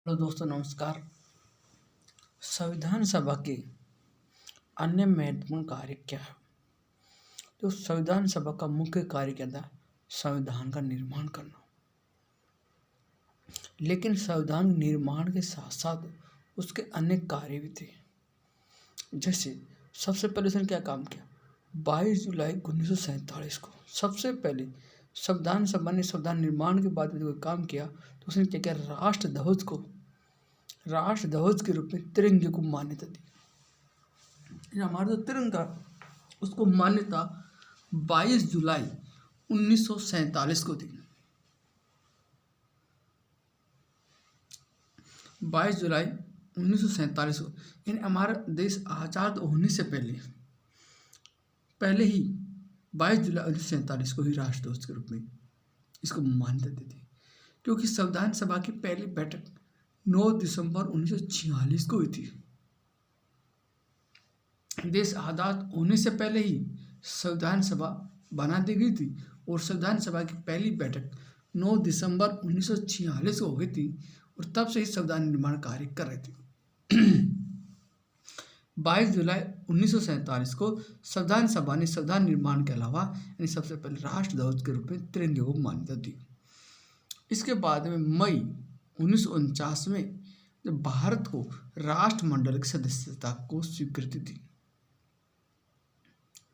Hello दोस्तों, नमस्कार। संविधान सभा के अन्य महत्वपूर्ण कार्य क्या है? तो संविधान सभा का मुख्य कार्य क्या था? संविधान का निर्माण करना। लेकिन संविधान निर्माण के साथ साथ उसके अनेक कार्य भी थे। जैसे सबसे पहले उसने क्या काम किया? 22 जुलाई 1947 को सबसे पहले संविधान सभा ने संविधान निर्माण के बाद में जो काम किया, तो उसने क्या किया? राष्ट्र ध्वज के रूप में तिरंगे को मान्यता दी। हमारा जो तिरंगा, उसको मान्यता 22 जुलाई 1947 को दी। 22 जुलाई 1947 को, यानी हमारा देश आज़ाद होने से पहले ही 22 जुलाई 1947 को ही राष्ट्रध्वज के रूप में इसको मान्यता दी थी। क्योंकि संविधान सभा की पहली बैठक 9 दिसंबर 1946 को हुई थी। देश आज़ाद होने से पहले ही संविधान सभा बना दी गई थी और संविधान सभा की पहली बैठक 9 दिसंबर 1946 को हो गई थी और तब से ही संविधान निर्माण कार्य कर रहे थे। 22 जुलाई 1947 को संविधान सभा ने संविधान निर्माण के अलावा यानी सबसे पहले राष्ट्रध्वज के रूप में तिरंगे को मान्यता दी। इसके बाद में मई 1949 में जब भारत को राष्ट्रमंडल की सदस्यता को स्वीकृति दी।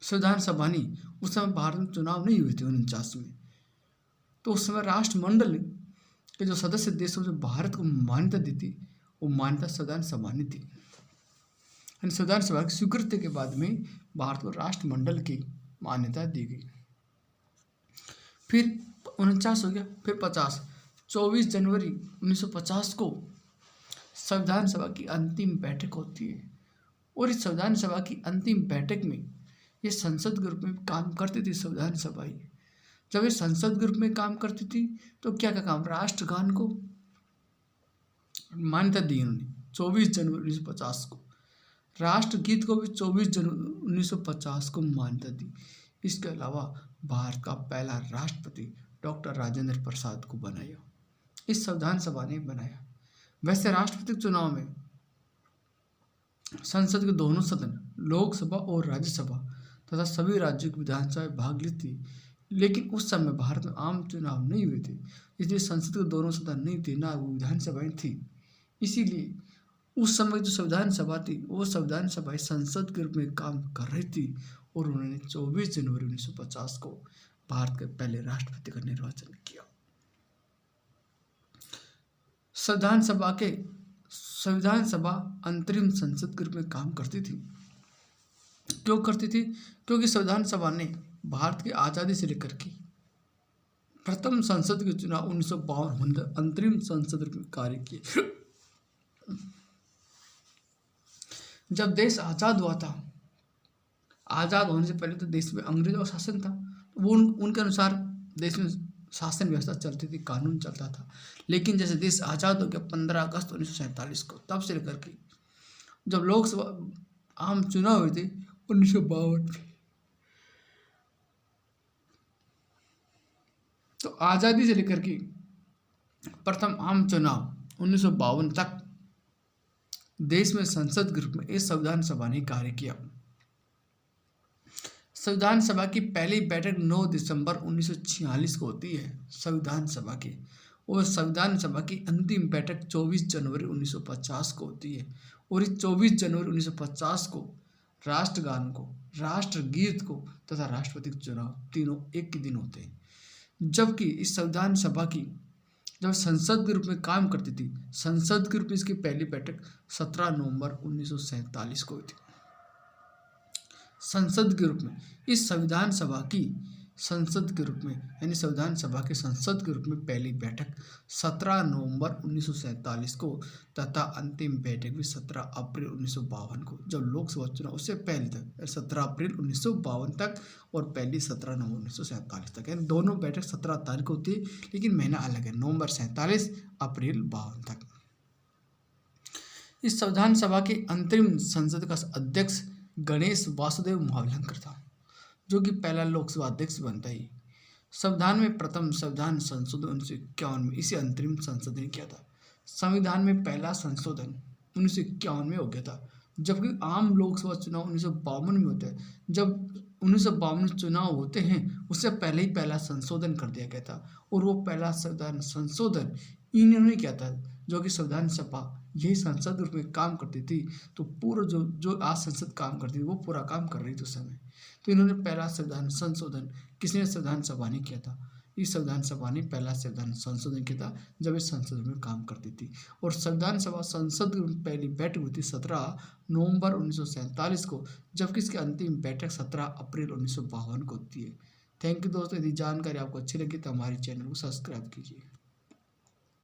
संविधान सभा ने उस समय भारत में चुनाव नहीं हुए थे 49 में, तो उस समय राष्ट्रमंडल के जो सदस्य देशों में भारत को मान्यता दी थी, वो मान्यता संविधान सभा ने दी। यानी संविधान सभा की स्वीकृति के बाद में भारत को राष्ट्रमंडल की मान्यता दी गई। फिर 49 हो गया, फिर 50। 24 जनवरी 1950 को संविधान सभा की अंतिम बैठक होती है और इस संविधान सभा की अंतिम बैठक में ये संसद के रूप में काम करती थी। संविधान सभा ही जब ये संसद के रूप में काम करती थी तो क्या क्या काम? राष्ट्रगान को मान्यता दी इन्होंने 24 जनवरी 1950 को। राष्ट्रगीत को भी 24 जनवरी 1950 को मान्यता दी। इसके अलावा भारत का पहला राष्ट्रपति डॉक्टर राजेंद्र प्रसाद को बनाया, इस संविधान सभा ने बनाया। वैसे राष्ट्रपति चुनाव में संसद के दोनों सदन, लोकसभा और राज्यसभा तथा सभी राज्यों की विधानसभाएं भाग ली थी, लेकिन उस समय भारत में आम चुनाव नहीं हुए थे, इसलिए संसद के दोनों सदन नहीं थे, ना वो विधानसभाएं थी। इसीलिए उस समय जो संविधान सभा थी, वो संविधान सभा संसद के रूप में काम कर रही थी और उन्होंने 24 जनवरी 1950 को भारत के पहले राष्ट्रपति का निर्वाचन किया। संविधान सभा अंतरिम संसद के रूप में काम करती थी। क्यों करती थी? क्योंकि संविधान सभा ने भारत की आज़ादी से लेकर के प्रथम संसद के चुनाव 1952 अंतरिम संसद रूप में कार्य किए। जब देश आज़ाद हुआ था, आज़ाद होने से पहले तो देश में अंग्रेजों का शासन था, तो वो उनके अनुसार देश में शासन व्यवस्था चलती थी, कानून चलता था। लेकिन जैसे देश आज़ाद हो गया 15 अगस्त 1947 को, तब से लेकर के जब लोकसभा आम चुनाव हुए थे 1952 में, तो आज़ादी से लेकर के प्रथम आम चुनाव 1952 तक देश में संसद के रूप में इस संविधान सभा ने कार्य किया। संविधान सभा की पहली बैठक 9 दिसंबर 1946 को होती है संविधान सभा की, और संविधान सभा की अंतिम बैठक 24 जनवरी 1950 को होती है। और इस 24 जनवरी 1950 को राष्ट्रगान को, राष्ट्रगीत को तथा राष्ट्रपति के चुनाव तीनों एक ही दिन होते हैं। जबकि इस संविधान सभा की जब संसद के रूप में काम करती थी, संसद के रूप में इसकी पहली बैठक 17 नवंबर 1947 को हुई थी। संसद के रूप में इस संविधान सभा की संसद के रूप में यानी संविधान सभा के संसद के रूप में पहली बैठक 17 नवंबर 1947 को तथा अंतिम बैठक भी 17 अप्रैल 1952 को, जब लोकसभा चुनाव उससे पहले तक 17 अप्रैल 1952 तक और पहली 17 नवंबर 1947 तक, यानी दोनों बैठक 17 तारीख को होती है, लेकिन महीना अलग है, नवंबर 47, अप्रैल 52 तक। इस संविधान सभा के अंतरिम संसद का अध्यक्ष गणेश वासुदेव महावलंकर था, जो कि पहला लोकसभा अध्यक्ष बनता ही। संविधान में प्रथम संविधान संशोधन 1951 में इसे अंतरिम संसद ने किया था। संविधान में पहला संशोधन 1951 में हो गया था, जबकि आम लोकसभा चुनाव 1952 में होते हैं। जब 1952 में चुनाव होते हैं उससे पहले ही पहला संशोधन कर दिया गया था, और वो पहला संविधान संशोधन इन्होंने किया था, जो कि संविधान सभा यही संसद रूप में काम करती थी। तो पूरा जो जो आज संसद काम करती थी वो पूरा काम कर रही थी उस समय। तो इन्होंने पहला संविधान संशोधन किसने, संविधान सभा ने किया था। इस संविधान सभा ने पहला संविधान संशोधन किया था जब इस संसद में काम करती थी। और संविधान सभा संसद की पहली बैठक हुई थी 17 नवंबर 1947 को, जबकि इसकी अंतिम बैठक 17 अप्रैल 1952 को होती है। थैंक यू दोस्तों, यदि जानकारी आपको अच्छी लगी तो हमारे चैनल को सब्सक्राइब कीजिए।